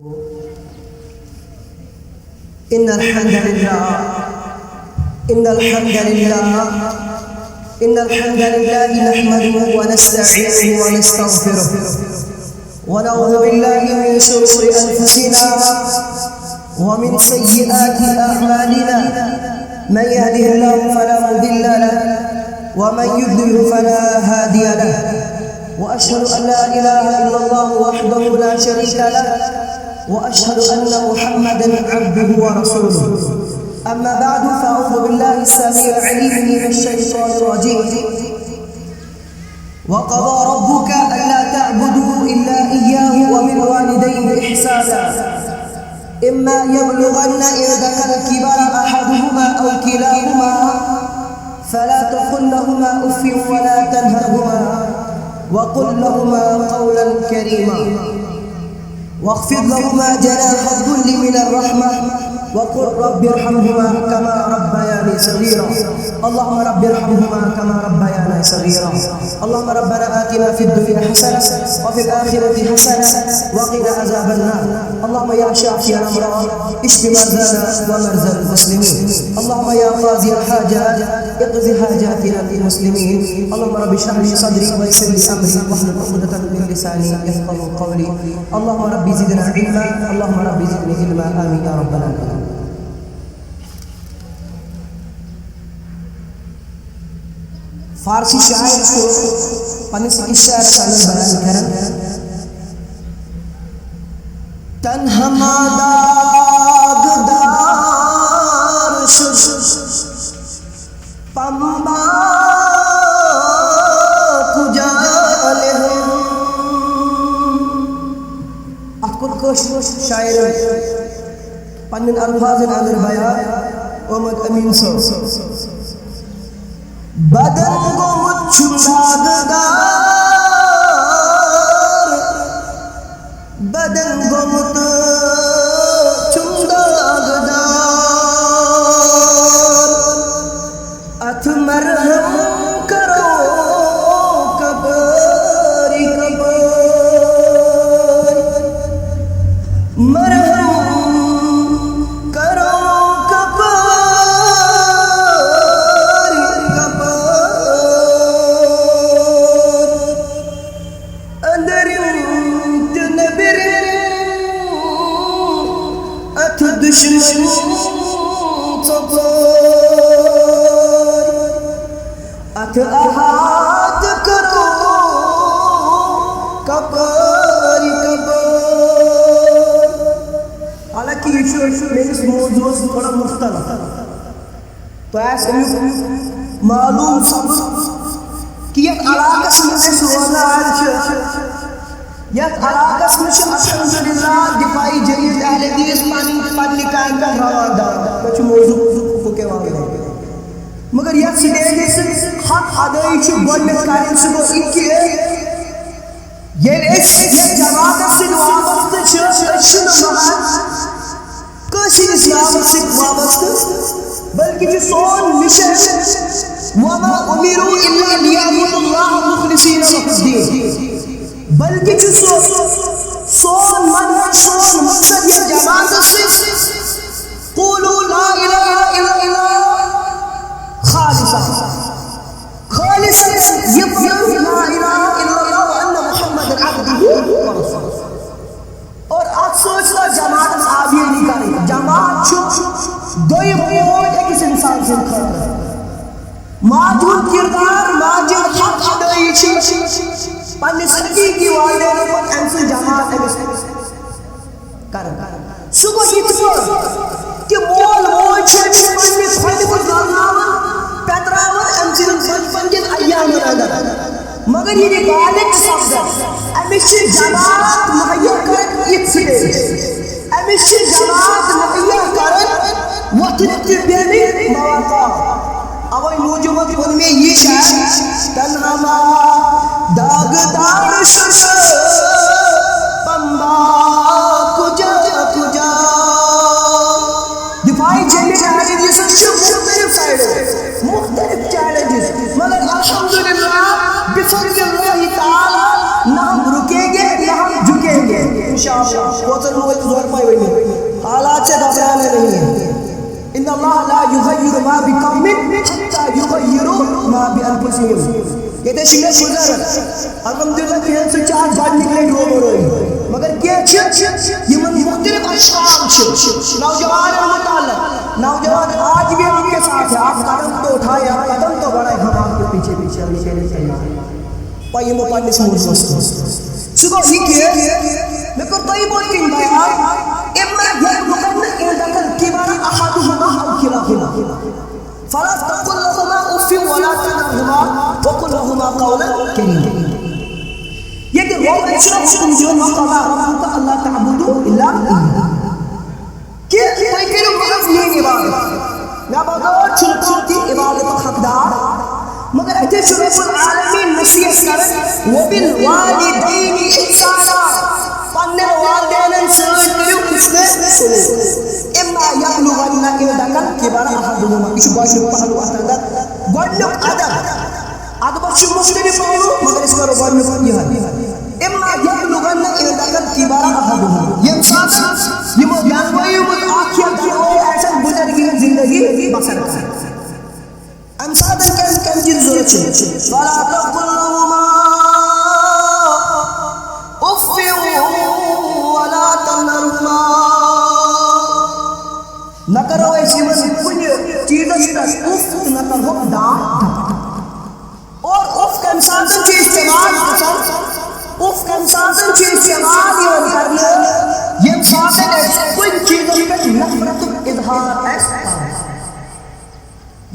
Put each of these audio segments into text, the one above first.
إن الحمد لله نحمده ونستعينه ونستغفره ونعوذ بالله من شرور أنفسنا ومن سيئات أعمالنا من يهده الله فلا مضل له ومن يضلل فلا هادي له وأشهد أن لا إله إلا الله وحده لا شريك له وأشهد أن محمدًا عبده ورسوله أما بعد فأعوذ بالله السميع العليم من الشيطان الرجيم وقضى ربك ألا تعبدوا إلا إياه وبالوالدين إحسانا إما يبلغن عندك الكبر أحدهما أو كلاهما فلا تقل لهما أف ولا تنهرهما وقل لهما قولا كريما واخفض لهما جناح الذل من الرحمة وقل رب ارحمهما كما ربياني صغيرا اللهم رب ارحمهما كما ربياني صغيرا اللهم ربنا آتنا في الدنيا حسنة وفي الآخرة حسنة وقنا عذاب النار اللهم يا شافي الأمراض اشف مرضانا ومرضى المسلمين اللهم يا قاضي الحاجات اقض حاجاتنا للمسلمين اللهم رب اشرح لي صدري ويسر لي أمري واحلل عقدة من لساني يفقهوا قولي اللهم رب زدنا علما اللهم رب زدني علما آمين يا رب العالمين. فارسی شاعر کو پنس اشعار شامل بیان کرن تنہا داغدار شد پنبا کجا لہم اتکر کش شاعر پنن الفاظ اندر بیان محمد امین صاحب بدن گمت چنداغدار بدن گمت چنداغدار ات مرہم کرو کبری کبر مرہم کرو دشمن صبر ات احاط کرو کبر کبر حالانکہ یہ میرے موضوع سے تھوڑا مختلف تو ایسے معلوم سب کہ یہ علاقہ سے روزان یت علاقس میں الحمدللہ دفاعی جہیز اہل حدیث پانی قائم کا روادار بچ موضوع کو کے واقع ہے مگر یت سٹیج سے حق ادائی چھ گوڈنیت کارن سو اکی یہ اس جماعت سے وابستہ چھ اشن مہان کسی اسلام سے وابستہ بلکہ جو سون مشن وما امروا الا ليعبدوا الله مخلصين له الدين بلکہ سون منہج سون مقصد یہ جماعت سے قولوا لا الہ الا اللہ خالصا خالصا یہ لا الہ الا اللہ وان محمد عبدہ ورسولہ اور آج سوچنا جماعت آبی نہیں کرے جماعت دوئی موج ایک انسان سے خطر ہے ماجود کردار ماجد حق ادائی پنس حقیقی والدین پر امسل جماعت امس کرن سو گو یہ کہ مول موج پنس خود کو زارناون پیتراون امسل بچپن کن ایام اندر مگر یہ بالغ سبز امس جماعت مہیا کرن ایت سٹیج امس جماعت مہیا کرن وقت بیانی مواقع اوئی موجود ان میں یہ شاعر تنہا داغدار شد پنبا کجا کجا دفاعی جنگی حدیث سے مختلف سائیڈ مختلف چیلنجز مگر الحمدللہ بفضل اللہ تعالی نہ ہم رکیں گے نہ ہم جھکیں گے انشاءاللہ زور پائی ونی حالات سے گھبرانا نہیں ہے. ان اللہ لا یغیر ما بقوم حتی یغیروا ما بانفسهم. یہ تے شیخ گزر الحمدللہ کہ ہم سے چار بڑ نکلے روبو روئی مگر کیا چھ یہ مختلف اشکال چھ نوجوان متعلق نوجوان آج بھی ہم کے ساتھ ہیں. آپ قدم تو اٹھائے آپ قدم تو بڑھائے ہم آپ کے پیچھے پیچھے ہم کے لیے تیار ہیں. پائی مپانی سے موجود سکو ہی کیا میں کو تو ہی بول کے بیان اما يبلغن عندك الكبر احدهما او كلاهما فلا تقل لهما اف ولا تنهرهما وقل لهما قولا كريما. یہ کہ وہ اچھا حکم جو وقضى ربك الا تعبدوا الا اياه کہ کوئی کرو محض یہ عبادت نہ بغیر چھوٹی کی عبادت حقدار مگر اتے رب العالمین نصیحت کرے وبالوالدین احسانا پننے والدین سے کرو اس نے سنو اما یبلغن عندك الكبر احدهما یہ باشو پہلو اتندا گڈنک ادب چھ مختلف مگر اس کا گڈنک یہ ہے اما یبلغن عندك الكبر احدهما یہ ساتھ یہ جانوی وہ آخر کی وہ ایسا بزرگی زندگی بسر کرے انسان کم چیز ضرورت ہے. فلا تقل لهما اف ولا تنهرهما نہ کرو ایسی کن چیز اف نہ کرو ڈانٹ اور اف کا انسان کے استعمال اف کا انسان کے استعمال یہ کرنا یہ انسان کن چیزوں پہ نفرت اظہار ایسا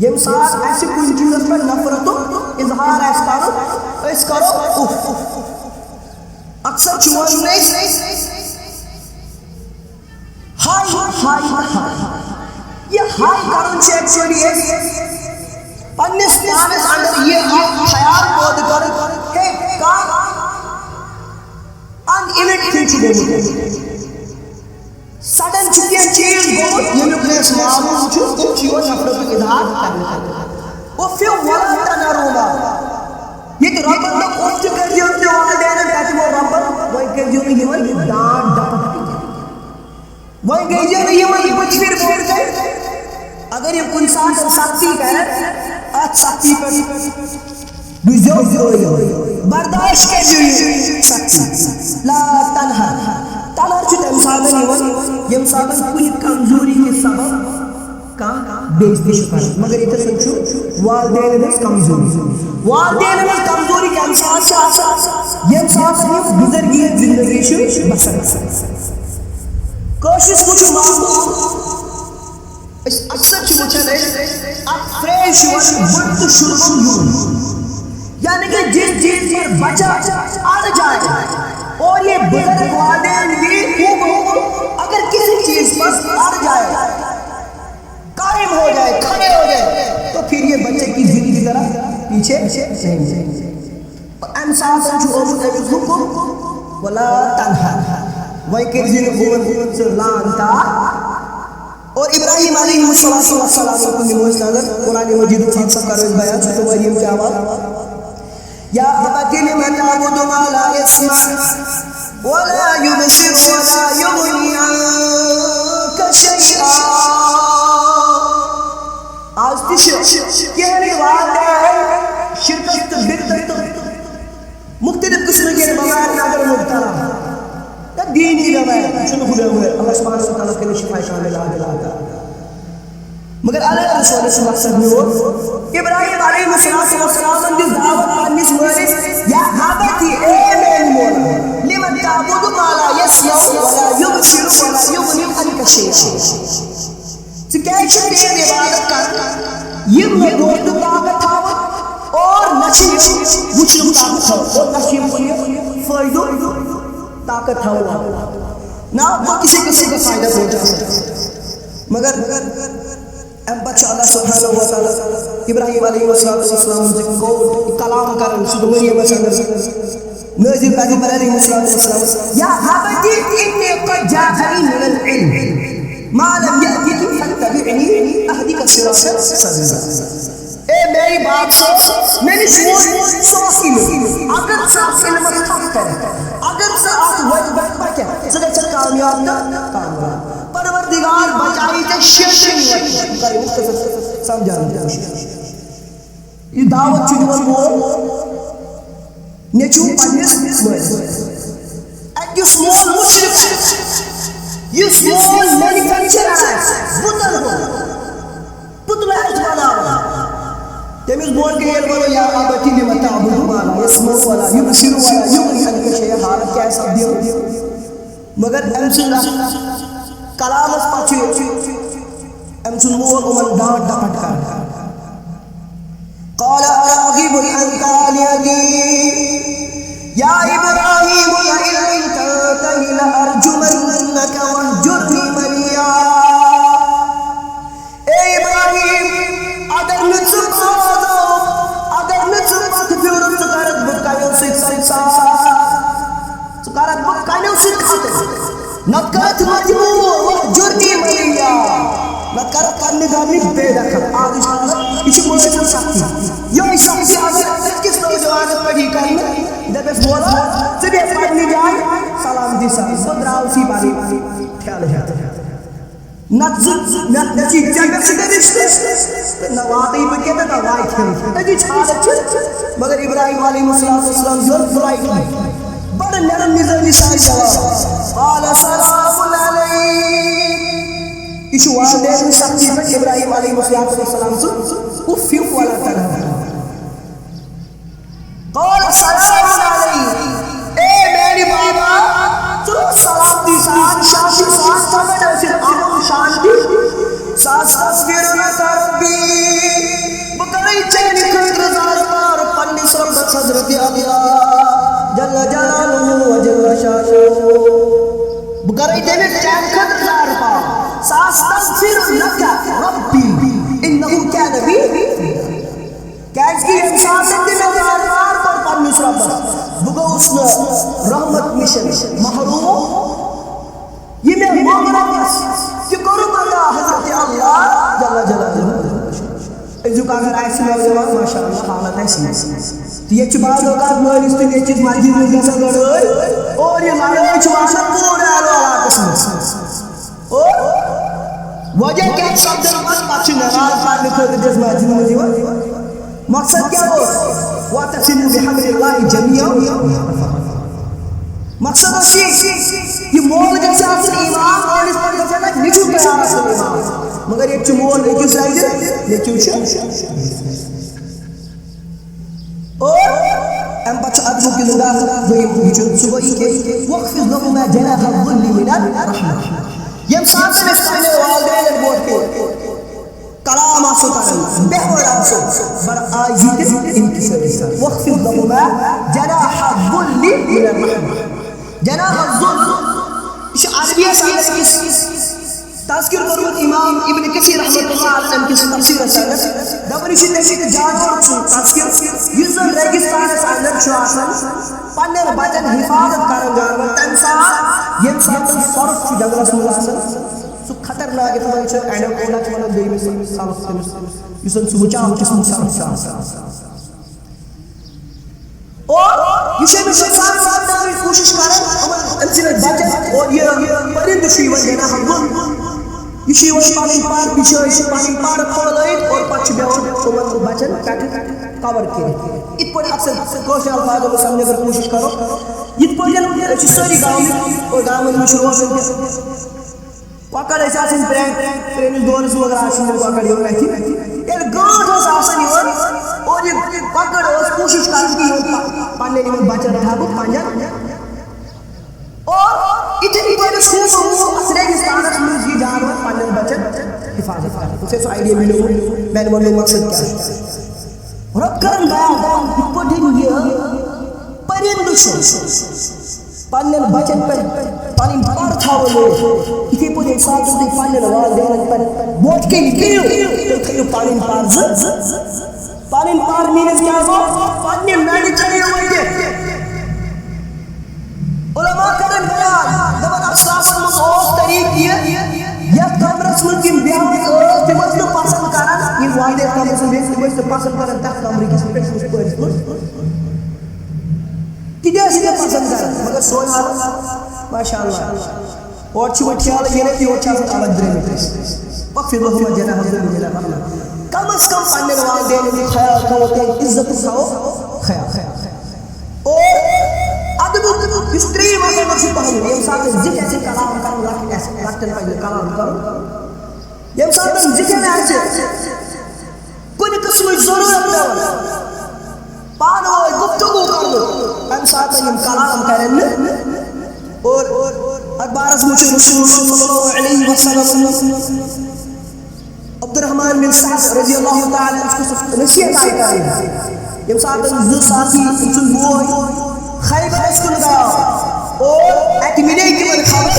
یہ انسان ایسی کن چیزوں پہ نفرت اظہار ایسا کرو اف اکثر چون میں ہائی یہ ہائی کرن سے ایکچولی ہے پنس پانس اندر یہ آپ خیال بود کر کہ کا ان ایونٹ تھنچ گو سڈن چکے چیز گو یہ نکلیس معلوم چھو کچھ یہ نفرت اظہار کرنے وہ فی ولا تنہرهما یہ کہ رب اللہ کچھ کر دیو تے والدین کہتے وہ رب وہ کر دیو یہ وہ ڈانٹ ڈپٹ وہ کہہ دیو یہ وہ کچھ پھر بول کر اگر یہ کوئی انسان سختی کرے آج سختی پر برداشت کر دیو سختی لا تنہر تنہر چھو انسان یہ انسان کوئی کمزوری کے سبب کا بیزتی شکر مگر یہ سنچو والدین میں کمزوری کے انسان سے آسا یہ انسان سے گزرگی زندگی شو بسر کوشش کچھ معمول اکثر چھو چلے اب فریش ورد شربن یون یعنی کہ جس چیز پر بچہ آر جائے اور یہ بزرگ والدین بھی اگر کسی چیز پر آر جائے قائم ہو جائے کھڑے ہو جائے تو پھر یہ بچے کی ضد کی طرح پیچھے نہیں جائے. انسان جو عبد حکم ولا تنہر وہی کہ جن قوت سے لانتا اور ابراہیم علیہ السلام کو نموذج قرآن مجید کی سب کا بیان تو مریم کی آواز یا ابت لم تعبد ما لا يسمع ولا يبصر ولا يغني عنك شيئا. آج تشرف یہ والدین شرکت بدعت مختلف قسم کے بیمار اگر مبتلا دینی روایت شنو خدا ہوئے اللہ سبحانہ و تعالیٰ کے شفا شامل آتا مگر اللہ رسول سے مقصد میں ہو ابراہیم علیہ السلام نے دعوت پانی سوائے یا حابتی اے میں مولا لمن تعبد ما لا يسمع ولا يبصر ولا يغني عنك شيئا. کیسے تیری عبادت کر یہ لوگوں کو طاقت تھا اور نصیب وچھو طاقت تھا اور نصیب کو فائدہ طاقت تھا نہ وہ کسی کا فائدہ پہنچا سکتا مگر اب بچہ اللہ سبحانہ و تعالی ابراہیم علیہ السلام کو کلام کرن سو مریم نازل پیغمبر علیہ السلام یا حبتی انی قد جاءنی من العلم ما لم يأتك فاتبعني اهدك صراطا سويا. اے میری بات سن میں نے سوچ اگر صاف علم رکھتا اگر صاف وجبت پکے سدا کامیاب تھا کامیاب پروردگار بچائی تے شیطان کرے مختصر سمجھانے کی کوشش یہ دعوت چھو دون مول نیچو پنس مولس یس مول مشرک یس مول مینیفیکچر بتل ہو پتل بناو تمس بول کے یہ بولو یا ابتی لم تعبدون ما لا يسمع ولا يبصر ولا يغني عنك شيئا حالت کیا سب دیو مگر امسن کلام اس پچو امسن مول عمر ڈانٹ ڈپٹ کر قال اراغب عنك آلهتي يا ابراهيم لئن لم تنته لارجمنك واهجرني مليا اے ابراہیم اگر نچ پیور سکارت بکایو سکھاتے نکات مجموع وحجرنی ملیا نکات کرنے گامی بے رکھا آگش اسی موسیقی سکتی یہ سکتی آگر کس نوجوانت پڑھی کرنا جب اس بولا سبھی پڑھنی جائے سلام دی سکتی سدراؤ سی باری خیال جاتے نچی جنگر سکتے رشتے نواتی بکیتا نوائی کھیل نجی چھالت چھل مگر ابراہیم علیہ السلام جو فلائی بڑا نرم نظر نسائی جواب قال سلام علیک ایشو والدین سکتی پر ابراہیم علیہ السلام سے افیق والا طرح قال سلام علیک اے میری بابا چلو سلام دی سان شانتی سان سمجھ ایسے امن شانتی ساستغفر لك ربی بکرائی چینی خطر زار پار پنی سربت حضرت اللہ جل جلالہ و جل شانہ بکرائی چینی خطر زار پار ساستغفر لك ربی انہو کیا نبی کیس کی انسان دن زار پار پر پنی سربت بگو اسنا رحمت مشن محروم یہ میں مغرب کہ کرو بدا حضرت اللہ جل جلالہ ایزو کا اگر ایسی نوجوان ماشاءاللہ حالت ایسی تو یہ چباز اوقات مانیس تو یہ چیز مسجد میں جیسا لڑائی اور یہ لڑائی چباشا پورے علاقہ قسم اور وجہ کیا سب در من پاچھ نراز پانے کو جس مسجد میں جیوا مقصد کیا ہو وَاتَصِمُوا بِحَبْلِ اللَّهِ جَمِيعًا مقصد اسی یہ مول جیسے اصل امام اور اس پر جیسے نا نچو پیار اصل امام مگر ایک چو مول لیکن سائیدے لیکن چھو اور ام بچہ ادبو کی لگا دوئی صبحی کے وَقْفِضْ لَهُمَا جَنَاحَ الظُّلِّ مِنَ الرَّحْمَةِ یم ساتھ میں سکنے والدین بوٹ کے کلام آسو کرن بہور آسو بر آجیت انتصر وَقْفِضْ لَهُمَا جَنَاحَ الظُّلِّ مِنَ الرَّحْمَةِ جناح الظلم اس عربیہ سالت کی تذکر کرود امام ابن کثیر رحمت اللہ علیہ کی تفسیر سالت دبری شدہ شدہ جانور چھو تذکر یزن ریگستان سالت چھو آسان پنر بچن حفاظت کرن جانور تنسان یم ساتن صرف چھو جنگر رسول اللہ صلی اللہ علیہ وسلم سو خطرناک اتفاق چھو اینڈ اولا چھو انہوں دیمی سالت یسن سو بچاو کسم سالت چھو اور یہ شئی میں شخصان ساتھ ناوی کوشش کرن انسیلت بچت اور یہ پرند شیون دینا ہم گن یہ شیون پانی پار پیچھے پانی پار کھولائید اور پچھ بیون شمن بچن پیٹھ کور کرے ات پر اکثر کوشش الفاظوں میں سمجھے کر کوشش کرو ات پر جن اچھی ساری گاؤں اور گاؤں میں مشروع سے کوکر ایسا سن پرینس دونس وغیرہ آشن میں کوکر یہ رہتی یہ گاٹ ہو ساسن یہ اور یہ کوکر اس کوشش کرن کی پانے لیے بچہ رہا کو پانجا اور اتنی بڑی خوب اصلے ریگستانت میں یہ جانور پانے بچہ حفاظت کرے اسے سو آئیڈیا ملو میں نے بولے مقصد کیا ہے رب کرن گیا پڑھیں یہ پرند شو پانے بچن پر پانی پار تھا وہ لے اسی پر ایک ساتھ ہوتے پانے وال دینے پر بوٹ کے لیے تو پانی پار پانی پار مینز کیا ہو پانی میڈی چلی ہوئی ہے علماء کرن بیان دبن افساس مز اوس طریق یہ یا کمرس مز کم بیان اوس تمس نو پسند کرن یہ واحد کمرس مز تمس نو پسند کرن تک کمرے کس پہ اس پر کدے سے پسند کرن مگر سوال ماشاءاللہ اور چھو ٹھیال یہ نہیں اور چھو الگ درمیت وقفی لہما جناح الذل جناح رحمہ کم از کم پانے والدین کی خیال کرتے عزت کھاؤ خیال اور ادب اس تری مسئلہ مرشد پہنو یہ ساتھ ذکر ایسے کلام کرو لکھن پہلے کلام کرو یہ ساتھ ذکر ایسے کوئی قسم ضرورت نہیں پانو گفتگو کرو ہم ساتھ ہم کلام کریں اور اخبار مجھے رسول اللہ علیہ وسلم عبد الرحمن بن سعد رضی اللہ تعالی عنہ نصیحت آئی کریں یہ ساتھ زو ساتھی سن بوئی خیبر اسکن گیا اور ایک ملے کی من خبر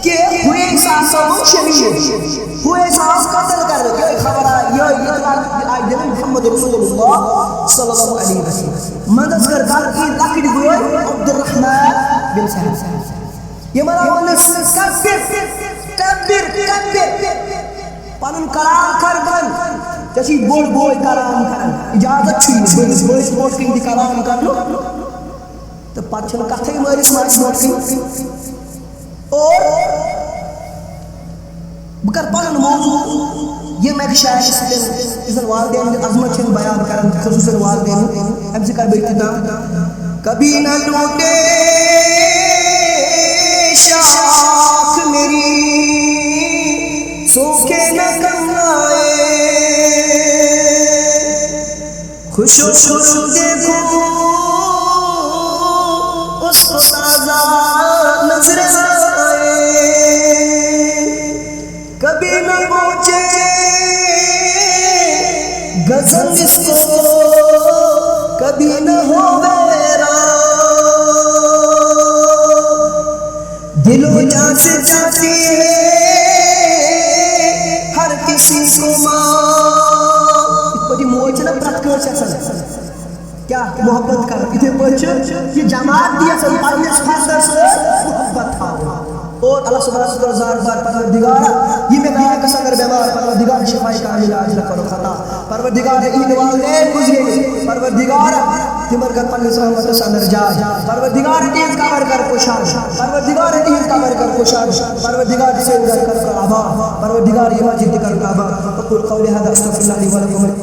کہ ہوئے ساتھ شہید ہوئے ساتھ قتل کر رہے ہیں خبر یہ آئی دن محمد رسول اللہ صلی اللہ علیہ وسلم مدد کر کی لکڑی ہوئے عبد الرحمن بن سعد یہ مرا ونس کبر پانن کلام کر بن جیسی بول بول کلام کر اجازت چھوئی بولیس موٹ کی کلام کر لو تو پاچھل کتھے مارس مارس موٹ کی اور بکر پانن موضوع یہ میں شاید اس والدین عظمت چھن بیان کرن خصوصاً والدین ہم سے کر بیٹھتے تھا کبھی نہ ٹوٹے شاخ میری سوکھے نہ کمائے خوش و شروع دیکھو اس کو تازہ نظر آئے کبھی نہ پہنچے غزل اس کو کبھی نہ ہو دل و جان سے چاہتی ہے ہر کسی کو ماں پتی موچنا پرتکر چکسن کیا محبت کر اتنے پچھ یہ جماعت دیا سن پڑھنے سکھاتا سے محبت تھا اور اللہ سبحانہ وتعالی زار بار پروردگار یہ میں کہا کہ اگر بیمار پروردگار شفائی کا علاج نہ کرو خطا پروردگار این والدین گزرے پروردگار تمر کر پن رحمت سے اندر جا پروردگار تیز کور کر کوشش پروردگار تیز کور کر کوشش پروردگار سے کر آبا پروردگار یہ مسجد کر آبا اقول قولی هذا استغفر الله لي ولكم